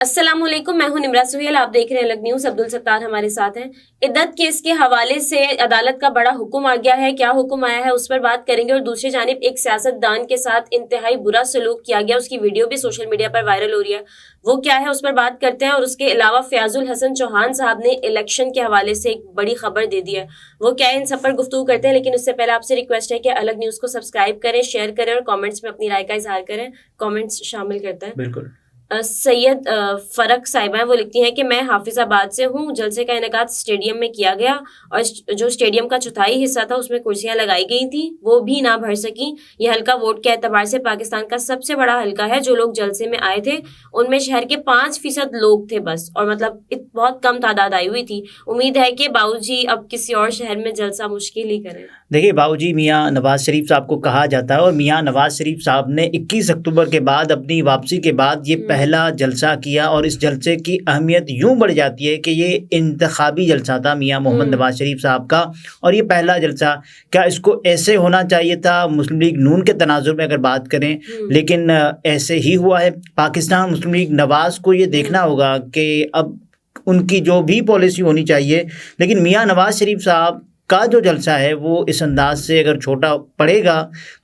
अस्सलामुअलैकुम, मैं हूं निमरा सुहेल। आप देख रहे हैं अलग न्यूज। अब्दुल सत्तार हमारे साथ हैं। इद्दत केस के हवाले से अदालत का बड़ा हुक्म आ गया है। क्या हुक्म आया है उस पर बात करेंगे। और दूसरी जानिब एक सियासतदान के साथ इंतहाई बुरा सलूक किया गया, उसकी वीडियो भी सोशल मीडिया पर वायरल हो रही है। वो क्या है उस पर बात करते हैं। और उसके अलावा फयाजुल हसन चौहान साहब ने इलेक्शन के हवाले से एक बड़ी खबर दे दी है। वो क्या है, इन सब पर गुफ्तगू करते हैं। लेकिन उससे पहले आपसे रिक्वेस्ट है कि अलग न्यूज को सब्सक्राइब करें, शेयर करें और कॉमेंट्स में अपनी राय का इजहार करें। कॉमेंट्स शामिल करते हैं। बिल्कुल। सैयद फरक साहिबा है, वो लिखती हैं कि मैं हाफिजाबाद से हूँ। जलसे का इनेकाद स्टेडियम में किया गया और जो स्टेडियम का चौथाई हिस्सा था उसमें कुर्सियां लगाई गई थी, वो भी ना भर सकी। यह हल्का वोट के एतबार से पाकिस्तान का सबसे बड़ा हल्का है। जो लोग जलसे में आए थे उनमें शहर के 5% लोग थे बस, और मतलब बहुत कम तादाद आई हुई थी। उम्मीद है कि बाबूजी अब किसी और शहर में जलसा मुश्किल ही करें। देखिए, बाबूजी मियाँ नवाज शरीफ साहब को कहा जाता है और मियाँ नवाज शरीफ साहब ने 21 अक्टूबर के बाद अपनी वापसी के बाद ये पहला जलसा किया। और इस जलसे की अहमियत यूं बढ़ जाती है कि ये इंतखाबी जलसा था मियाँ मोहम्मद नवाज शरीफ साहब का, और ये पहला जलसा। क्या इसको ऐसे होना चाहिए था मुस्लिम लीग नून के तनाजुर में अगर बात करें, लेकिन ऐसे ही हुआ है। पाकिस्तान मुस्लिम लीग नवाज को ये देखना होगा कि अब उनकी जो भी पॉलिसी होनी चाहिए, लेकिन मियाँ नवाज शरीफ साहब का जो जलसा है वो इस अंदाज से अगर छोटा पड़ेगा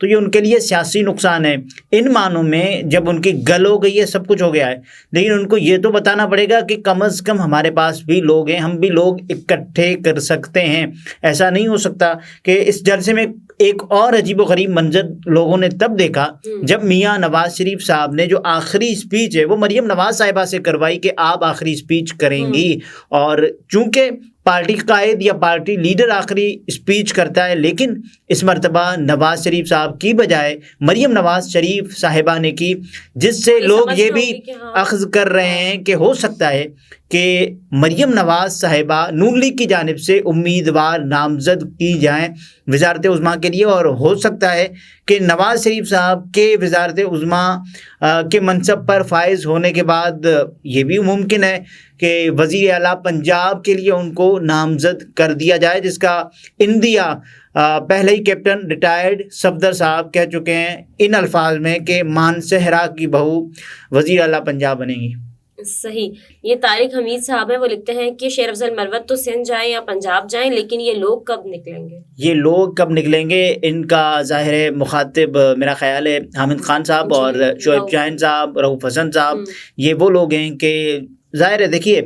तो ये उनके लिए सियासी नुकसान है। इन मानों में जब उनकी गल हो गई है, सब कुछ हो गया है, लेकिन उनको ये तो बताना पड़ेगा कि कम से कम हमारे पास भी लोग हैं, हम भी लोग इकट्ठे कर सकते हैं। ऐसा नहीं हो सकता कि इस जलसे में एक और अजीबोगरीब मंजर लोगों ने तब देखा जब मियाँ नवाज शरीफ साहब ने जो आखिरी स्पीच है वो मरियम नवाज साहिबा से करवाई कि आप आखिरी स्पीच करेंगी। और चूंकि पार्टी कायद या पार्टी लीडर आखिरी स्पीच करता है, लेकिन इस मर्तबा नवाज शरीफ साहब की बजाय मरियम नवाज शरीफ साहिबा ने की, जिससे लोग ये भी अख्ज़ कर रहे हैं कि हो सकता है कि मरियम नवाज साहिबा नून लीग की जानिब से उम्मीदवार नामजद की जाएं वज़ारत उज़्मा के लिए। और हो सकता है कि नवाज शरीफ साहब के वज़ारत उज़्मा के मनसब पर फाइज होने के बाद ये भी मुमकिन है कि वज़ीर आला पंजाब के लिए उनको नामजद कर दिया जाए, जिसका इंदिया पहले ही कैप्टन रिटायर्ड सफदर साहब कह चुके हैं इन अल्फाज में कि मानसहरा की बहू वज़ीर आला पंजाब बनेंगी। सही। ये तारिक हमीद साहब हैं, वो लिखते हैं कि शेर अफजल मरवत तो सिंध जाएं या पंजाब जाएं, लेकिन ये लोग कब निकलेंगे। ये लोग कब निकलेंगे, इनका ज़ाहिर है मुखातिब मेरा ख्याल है हामिद खान साहब और शोएब शाहीन साहब, रऊफ हसन साहब। ये वो लोग हैं कि ज़ाहिर है, देखिए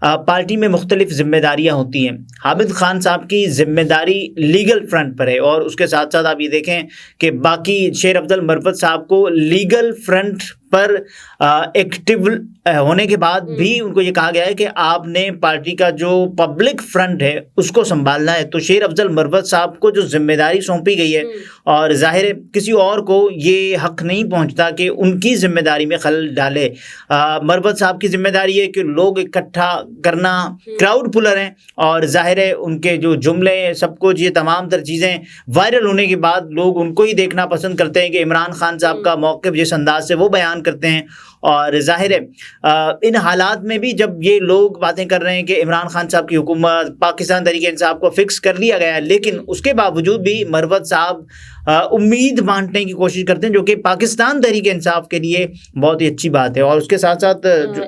पार्टी में मुख्तलिफ जिम्मेदारियाँ होती हैं। हामिद खान साहब की जिम्मेदारी लीगल फ्रंट पर है, और उसके साथ साथ आप ये देखें कि बाकी शेर अफजल मरवत साहब को लीगल फ्रंट पर एक्टिव होने के बाद भी उनको ये कहा गया है कि आपने पार्टी का जो पब्लिक फ्रंट है उसको संभालना है। तो शेर अफजल मरवत साहब को जो जिम्मेदारी सौंपी गई है, और जाहिर है किसी और को ये हक नहीं पहुंचता कि उनकी जिम्मेदारी में खलल डाले। मरवत साहब की जिम्मेदारी है कि लोग इकट्ठा करना, क्राउड पुलर हैं, और जाहिर है उनके जो जुमले सब कुछ ये तमाम तर चीज़ें वायरल होने के बाद लोग उनको ही देखना पसंद करते हैं कि इमरान खान साहब का मौक़िफ़ जिस अंदाज से वो बयान करते हैं। और जाहिर है इन हालात में भी जब ये लोग बातें कर रहे हैं कि इमरान खान साहब की हुकूमत पाकिस्तान तहरीक इंसाफ को फिक्स कर लिया गया है, लेकिन उसके बावजूद भी मरवत साहब उम्मीद बांटने की कोशिश करते हैं, जो कि पाकिस्तान तहरीक इंसाफ के लिए बहुत ही अच्छी बात है। और उसके साथ साथ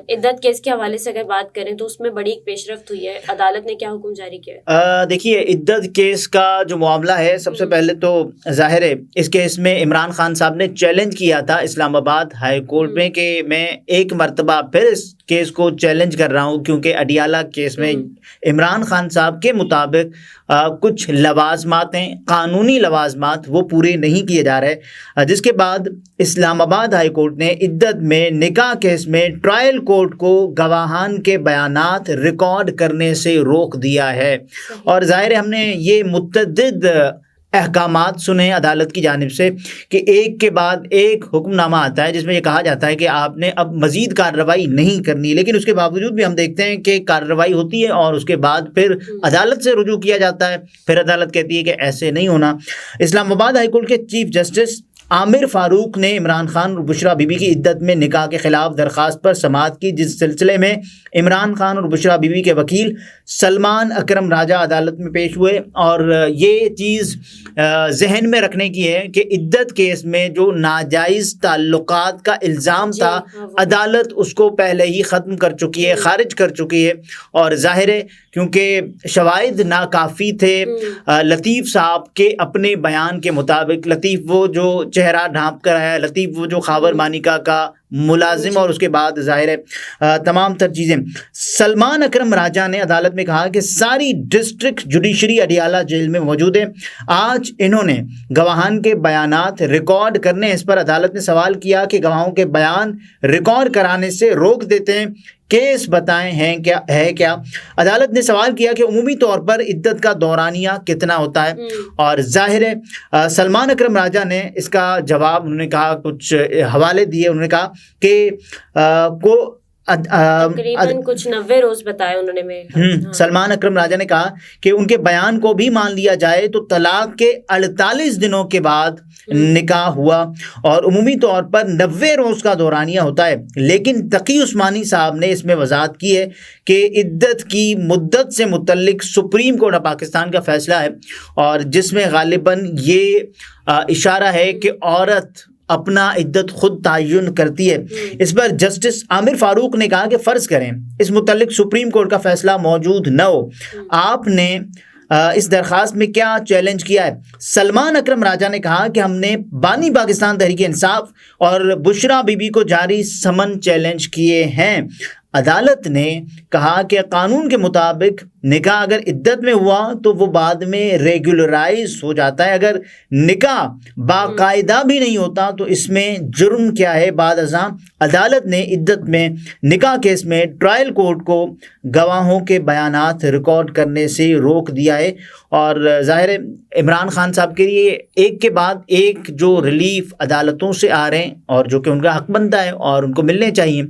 इद्दत केस के हवाले से अगर बात करें तो उसमें बड़ी एक पेशरफ्त हुई है। अदालत ने क्या हुक्म जारी किया है। देखिए, इद्दत केस का जो मामला है, सबसे पहले तो जाहिर है इस केस में इमरान खान साहब ने चैलेंज किया था इस्लामाबाद हाई कोर्ट में कि मैं एक मरतबा फिर इस केस को चैलेंज कर रहा हूँ, क्योंकि अडियाला केस में इमरान खान साहब के मुताबिक कुछ लवाजमात हैं, कानूनी लवाजमात, वो पूरे नहीं किए जा रहे। जिसके बाद इस्लामाबाद हाई कोर्ट ने इद्दत में निकाह केस में ट्रायल कोर्ट को गवाहान के बयानात रिकॉर्ड करने से रोक दिया है। और ज़ाहिर है हमने ये मुतअद्दिद अहकामात सुने अदालत की जानिब से कि एक के बाद एक हुक्मनामा आता है जिसमें ये कहा जाता है कि आपने अब मज़ीद कार्रवाई नहीं करनी, लेकिन उसके बावजूद भी हम देखते हैं कि कार्रवाई होती है और उसके बाद फिर अदालत से रुजू किया जाता है। फिर अदालत कहती है कि ऐसे नहीं होना। इस्लामाबाद हाई कोर्ट के चीफ जस्टिस आमिर फारूक ने इमरान खान और बुशरा बीबी की इद्दत में निकाह के खिलाफ दरख्वास्त पर समाअत की, जिस सिलसिले में इमरान खान और बुशरा बीबी के वकील सलमान अकरम राजा अदालत में पेश हुए। और ये चीज़ जहन में रखने की है कि इद्दत केस में जो नाजायज़ ताल्लुकात का इल्ज़ाम था, अदालत उसको पहले ही ख़त्म कर चुकी है, खारिज कर चुकी है। और ज़ाहिर है क्योंकि शवाहिद नाकाफ़ी थे लतीफ़ साहब के अपने बयान के मुताबिक। लतीफ़ वो जो चेहरा ढांप कर आया, लतीफ़ वो जो खावर मानिका का मुलाजिम, और उसके बाद ज़ाहिर है तमाम तर चीज़ें। सलमान अकरम राजा ने अदालत में कहा कि सारी डिस्ट्रिक्ट जुडिशरी अडियाला जेल में मौजूद है। आज इन्होंने गवाहान के बयानात रिकॉर्ड करने, इस पर अदालत ने सवाल किया कि गवाहों के बयान रिकॉर्ड कराने से रोक देते हैं, केस बताएं हैं क्या। अदालत ने सवाल किया कि उमूमी तौर पर इद्दत का दौरानिया कितना होता है। और जाहिर है सलमान अकरम राजा ने इसका जवाब, उन्होंने कहा, कुछ हवाले दिए। उन्होंने कहा कि तकरीबन कुछ 90 रोज बताए उन्होंने में। सलमान अकरम राजा ने कहा कि उनके बयान को भी मान लिया जाए तो तलाक के 48 दिनों के बाद निकाह हुआ और उमूमी तौर पर 90 रोज का दौरानिया होता है। लेकिन तकी उस्मानी साहब ने इसमें वजाहत की है कि इद्दत की मुद्दत से मुतल्लिक सुप्रीम कोर्ट ऑफ पाकिस्तान का फैसला है, और जिसमें गालिबन ये इशारा है कि औरत अपना इद्दत खुद तयन करती है। इस पर जस्टिस आमिर फारूक ने कहा कि फ़र्ज़ करें इस मुतल्लिक सुप्रीम कोर्ट का फैसला मौजूद न हो, आपने इस दरख्वास्त में क्या चैलेंज किया है। सलमान अकरम राजा ने कहा कि हमने बानी पाकिस्तान तहरीक इंसाफ और बुशरा बीबी को जारी समन चैलेंज किए हैं। अदालत ने कहा कि कानून के मुताबिक निकाह अगर इद्दत में हुआ तो वो बाद में रेगुलराइज हो जाता है, अगर निकाह बाकायदा भी नहीं होता तो इसमें जुर्म क्या है। बाद अज़ां अदालत ने इद्दत में निकाह केस में ट्रायल कोर्ट को गवाहों के बयानात रिकॉर्ड करने से रोक दिया है। और ज़ाहिर है इमरान खान साहब के लिए एक के बाद एक जो रिलीफ अदालतों से आ रहे हैं और जो कि उनका हक बनता है और उनको मिलने चाहिए।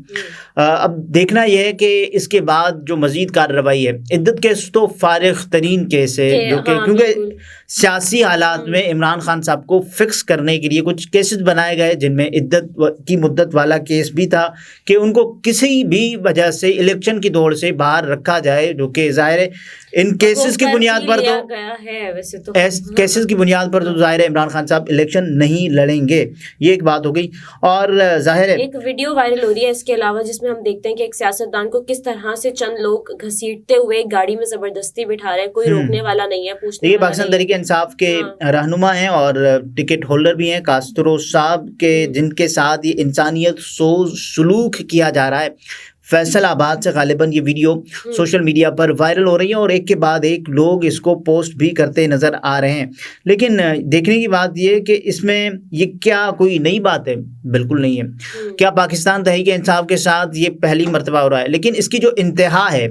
अब देखना यह है कि इसके बाद जो मज़ीद कार्रवाई है, इद्दत केस तो फारिग तरीन केस है जो कि क्योंकि सियासी हालात में इमरान खान साहब को फिक्स करने के लिए कुछ केसेस बनाए गए, जिनमें इद्दत की मुद्दत वाला केस भी था कि उनको किसी भी वजह से इलेक्शन की दौड़ से बाहर रखा जाए, जो कि ज़ाहिर है इन केसेस की बुनियाद पर तो गया है, वैसे तो केसेस की बुनियाद पर तो ज़ाहिर है इमरान खान साहब इलेक्शन नहीं लड़ेंगे, ये एक बात हो गई। और ज़ाहिर है एक वीडियो वायरल हो रही है इसके अलावा, जिसमें हम देखते हैं कि एक सियासतदान को किस तरह से चंद लोग घसीटते हुए गाड़ी में जबरदस्ती बिठा रहे हैं, कोई रोकने वाला नहीं है, पूछने ये पाकिस्तान तहरीक इंसाफ के रहनुमा हैं और टिकट होल्डर भी हैं कास्त्रो साहब के, जिनके साथ ये इंसानियत सलूक किया जा रहा है। फैसलाबाद से गालिबन ये वीडियो सोशल मीडिया पर वायरल हो रही है और एक के बाद एक लोग इसको पोस्ट भी करते नज़र आ रहे हैं। लेकिन देखने की बात ये है कि इसमें ये क्या कोई नई बात है? बिल्कुल नहीं है। क्या पाकिस्तान तहरीक इंसाफ के साथ ये पहली मर्तबा हो रहा है? लेकिन इसकी जो इंतहा है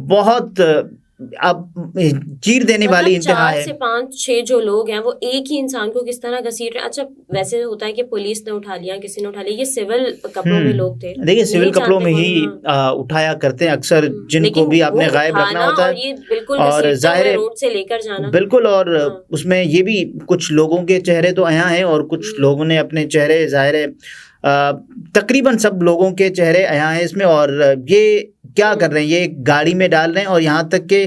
बहुत अब चीर देने वाली इंतहा है। 4 से 5-6 जो लोग हैं वो एक ही इंसान को किस तरह घसीट रहे हैं। अच्छा, वैसे होता है कि पुलिस ने उठा लिया, किसी ने उठा लिया, ये सिविल कपड़ों में लोग थे। देखिए सिविल कपड़ों में ही उठाया करते हैं अक्सर, जिनको भी आपने गायब रखना होता है, ये बिल्कुल और जाहिर रोड से लेकर जाना बिल्कुल। और उसमें ये भी कुछ लोगों के चेहरे तो अयां हैं और कुछ लोगों ने अपने चेहरे, जाहिर है तकरीबन सब लोगों के चेहरे अयां हैं इसमें। और ये क्या कर रहे हैं, ये गाड़ी में डाल रहे हैं और यहाँ तक कि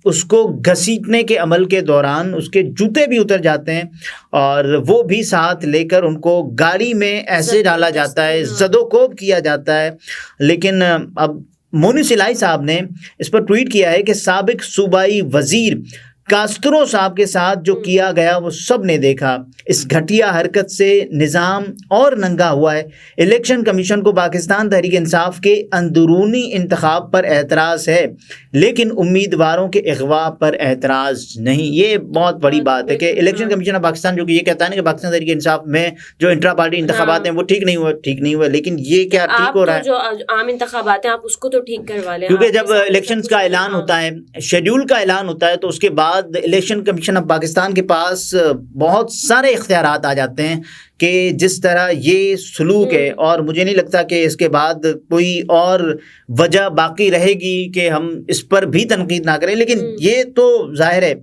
उसको घसीटने के अमल के दौरान उसके जूते भी उतर जाते हैं और वो भी साथ लेकर उनको गाड़ी में ऐसे डाला जाता है, ज़दोकोब किया जाता है। लेकिन अब मोनी सिलाई साहब ने इस पर ट्वीट किया है कि साबिक सूबाई वजीर कास्त्रो साहब के साथ जो किया गया वो सब ने देखा। इस घटिया हरकत से निज़ाम और नंगा हुआ है। इलेक्शन कमीशन को पाकिस्तान तहरीक इंसाफ के अंदरूनी इंतखाब पर एतराज़ है, लेकिन उम्मीदवारों के अगवा पर एतराज़ नहीं। ये बहुत बड़ी बात है कि इलेक्शन कमीशन ऑफ पाकिस्तान जो कि ये कहता है ना कि पाकिस्तान तहरीक इंसाफ में जो इंट्रा पार्टी इंतखाबात हैं वो ठीक नहीं हुए, लेकिन ये क्या ठीक हो रहा है? जो आम इंतखाबात हैं आप उसको तो ठीक करवा लें, क्योंकि जब इलेक्शंस का ऐलान होता है, शेड्यूल का ऐलान होता है, तो उसके बाद इलेक्शन कमीशन ऑफ पाकिस्तान के पास बहुत सारे इख्तियारात आ जाते हैं कि जिस तरह ये सलूक है, और मुझे नहीं लगता कि इसके बाद कोई और वजह बाकी रहेगी कि हम इस पर भी तनकीद ना करें, लेकिन ये तो जाहिर है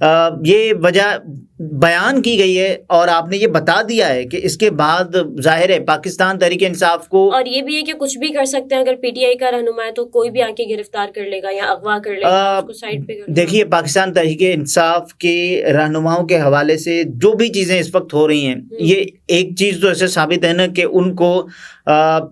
ये वजह बयान की गई है और आपने ये बता दिया है कि इसके बाद जाहिर है पाकिस्तान तहरीक इंसाफ को, और ये भी है कि कुछ भी कर सकते हैं, अगर पीटीआई का रहनुमा है तो कोई भी आके गिरफ्तार कर लेगा या अगवा कर लेगा, उसको साइड पे कर। देखिए, पाकिस्तान तहरीक इंसाफ के रहनुमाओं के हवाले से जो भी चीज़ें इस वक्त हो रही हैं, ये एक चीज़ तो ऐसे साबित है ना कि उनको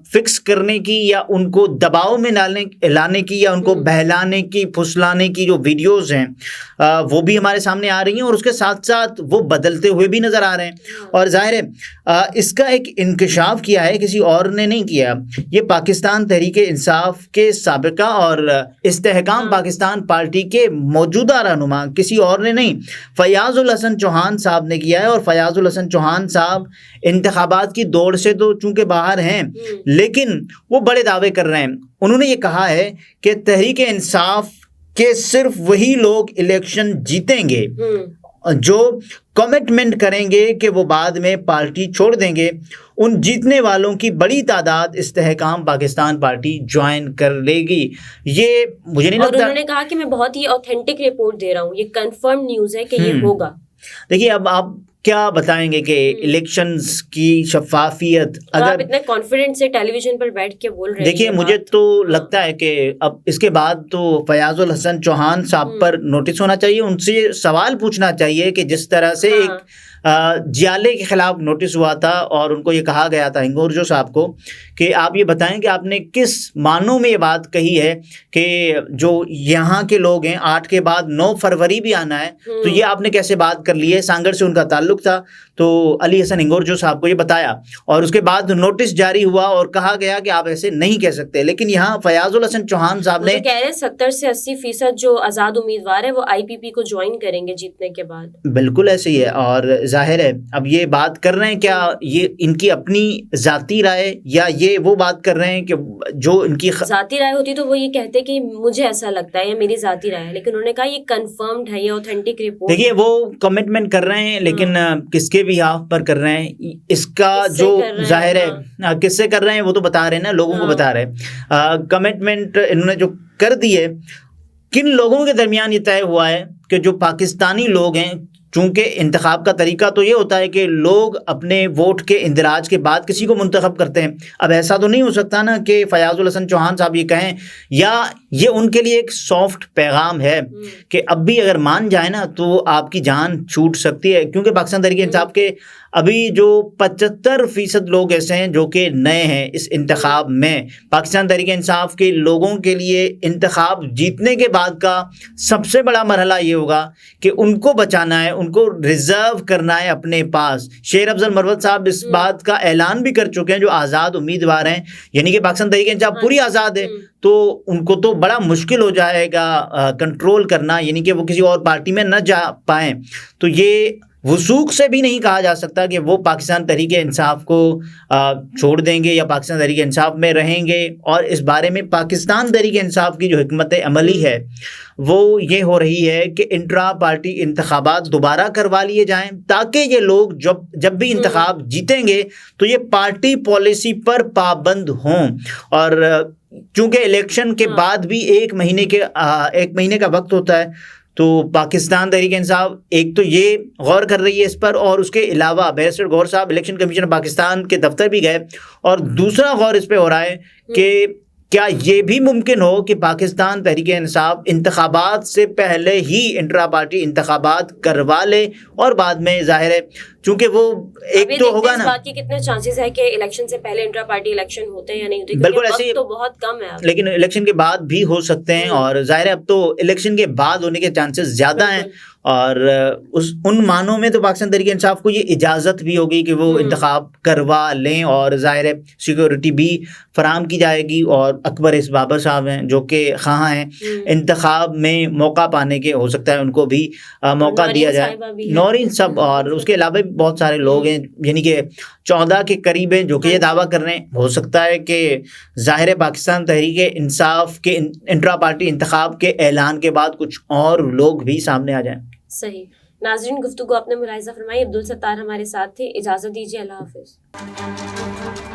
फिक्स करने की या उनको दबाव में लाने की या उनको बहलाने की, फुसलाने की जो वीडियोस हैं वो भी हमारे सामने आ रही हैं, और उसके साथ साथ वो बदलते हुए भी नज़र आ रहे हैं। और जाहिर है इसका एक इंकशाफ किया है, किसी और ने नहीं किया, ये पाकिस्तान तहरीक इंसाफ के साबिका और इस्तेहकाम पाकिस्तान पार्टी के मौजूदा रहनुमा, किसी और ने नहीं, फयाजुल हसन चौहान साहब ने किया है। और फयाजुल हसन चौहान साहब इंतखाबात की दौड़ से तो चूंकि बाहर हैं, लेकिन वो बड़े दावे कर रहे हैं। उन्होंने ये कहा है कि तहरीक इंसाफ के सिर्फ वही लोग इलेक्शन जीतेंगे जो कमिटमेंट करेंगे कि वो बाद में पार्टी छोड़ देंगे। उन जीतने वालों की बड़ी तादाद इस्तेहकाम पाकिस्तान पार्टी ज्वाइन कर लेगी। ये मुझे नहीं लगता। उन्होंने कहा कि मैं बहुत ही ऑथेंटिक रिपोर्ट दे रहा हूँ, ये कंफर्म न्यूज़ है कि ये होगा। देखिए, अब आप क्या बताएंगे कि इलेक्शंस की शफाफियत, तो अगर आप इतने कॉन्फिडेंस से टेलीविजन पर बैठ के बोल रहे हैं, देखिए मुझे तो लगता है कि अब इसके बाद तो फयाजुल हसन चौहान साहब पर नोटिस होना चाहिए, उनसे सवाल पूछना चाहिए कि जिस तरह से एक जियाले के खिलाफ नोटिस हुआ था और उनको ये कहा गया था, हिंगोरजो साहब को, कि आप ये बताएं कि आपने किस मानों में ये बात कही है कि जो यहाँ के लोग हैं 8 के बाद 9 फरवरी भी आना है, तो ये आपने कैसे बात कर ली है। सांगड़ से उनका ताल्लुक था, तो अली हसन हिंगोरजो साहब को ये बताया और उसके बाद नोटिस जारी हुआ और कहा गया कि आप ऐसे नहीं कह सकते। लेकिन यहाँ फयाजुल हसन चौहान साहब ने कह रहे 70 से 80% जो आज़ाद उम्मीदवार है वो आईपीपी को ज्वाइन करेंगे जीतने के बाद। बिल्कुल ऐसे ही है, और जाहिर है अब ये बात कर रहे हैं, क्या ये इनकी अपनी जाती राय या ये वो बात कर रहे हैं कि जो इनकी जाती राय होती तो वो ये कहते कि मुझे ऐसा लगता है या मेरी जाती राय है, लेकिन उन्होंने कहा ये कंफर्म्ड है, ये ऑथेंटिक रिपोर्ट। देखिए, वो कमिटमेंट कर रहे हैं, लेकिन किसके भी हाफ पर कर रहे हैं, इसका जो जाहिर है किससे कर रहे हैं वो तो बता रहे हैं ना, लोगों को बता रहे हैं। कमिटमेंट इन्होंने जो कर दी है, किन लोगों के दरमियान ये तय हुआ है कि जो पाकिस्तानी लोग हैं, चूंकि इंतखाब का तरीका तो ये होता है कि लोग अपने वोट के इंदराज के बाद किसी को मुंतखब करते हैं। अब ऐसा तो नहीं हो सकता ना कि फयाजुल हसन चौहान साहब ये कहें, या ये उनके लिए एक सॉफ्ट पैगाम है कि अब भी अगर मान जाए ना तो आपकी जान छूट सकती है, क्योंकि पाकिस्तान तहरीक इंसाफ के अभी जो 75% लोग ऐसे हैं जो कि नए हैं इस इंतखाब में। पाकिस्तान तहरीक इंसाफ के लोगों के लिए इंतखाब जीतने के बाद का सबसे बड़ा मरहला ये होगा कि उनको बचाना है, उनको रिजर्व करना है अपने पास। शेर अफजल मरवत साहब इस बात का ऐलान भी कर चुके हैं, जो आज़ाद उम्मीदवार हैं, यानी कि पाकिस्तान तहरीक इंसाफ पूरी आज़ाद है, तो उनको तो बड़ा मुश्किल हो जाएगा कंट्रोल करना, यानी कि वो किसी और पार्टी में न जा पाएँ। तो ये वसूख से भी नहीं कहा जा सकता कि वो पाकिस्तान तहरीक इंसाफ को छोड़ देंगे या पाकिस्तान तहरीक इंसाफ में रहेंगे। और इस बारे में पाकिस्तान तहरीक इंसाफ की जो हिकमत अमली है वो ये हो रही है कि इंट्रा पार्टी इंतखाबात दोबारा करवा लिए जाएं, ताकि ये लोग जब भी इंतखाब जीतेंगे तो ये पार्टी पॉलिसी पर पाबंद हों। और चूँकि इलेक्शन के बाद भी एक महीने का वक्त होता है, तो पाकिस्तान तहरीक इंसाफ एक तो ये गौर कर रही है इस पर, और उसके अलावा बैरिस्टर गौहर साहब इलेक्शन कमीशन पाकिस्तान के दफ्तर भी गए, और दूसरा गौर इस पे हो रहा है कि क्या ये भी मुमकिन हो कि पाकिस्तान तहरीक इंसाफ इंतखाबात से पहले ही इंट्रा पार्टी इंतखाबात करवा ले, और बाद में जाहिर है चूंकि वो एक तो होगा ना, बाकी कितने चांसेस है कि इलेक्शन से पहले इंट्रा पार्टी इलेक्शन होते हैं या नहीं होते, बिल्कुल ऐसे तो बहुत कम है, लेकिन इलेक्शन के बाद भी हो सकते हैं, और जाहिर है अब तो इलेक्शन के बाद होने के चांसेस ज़्यादा हैं। और उन मानों में तो पाकिस्तान तहरीक इंसाफ को ये इजाज़त भी होगी कि वो इंतखाब करवा लें, और जाहिर है सिक्योरिटी भी फराम की जाएगी। और अकबर इस बाबर साहब हैं जो कि ख़ां हैं इंतखाब में मौका पाने के, हो सकता है उनको भी मौका दिया जाए, नौरीन सब, और उसके अलावा भी बहुत सारे लोग हैं, यानी कि 14 के करीब हैं जो कि ये दावा कर रहे हैं। हो सकता है कि ज़ाहिर है पाकिस्तान तहरीक इंसाफ के इंट्रा पार्टी इंतखाब के ऐलान के बाद कुछ और लोग भी सामने आ जाएं। सही। नाजरीन, गुफ्तगू आपने मुलाहिजा फरमाई। अब्दुल सत्तार हमारे साथ थे। इजाजत दीजिए, अल्लाह हाफिज।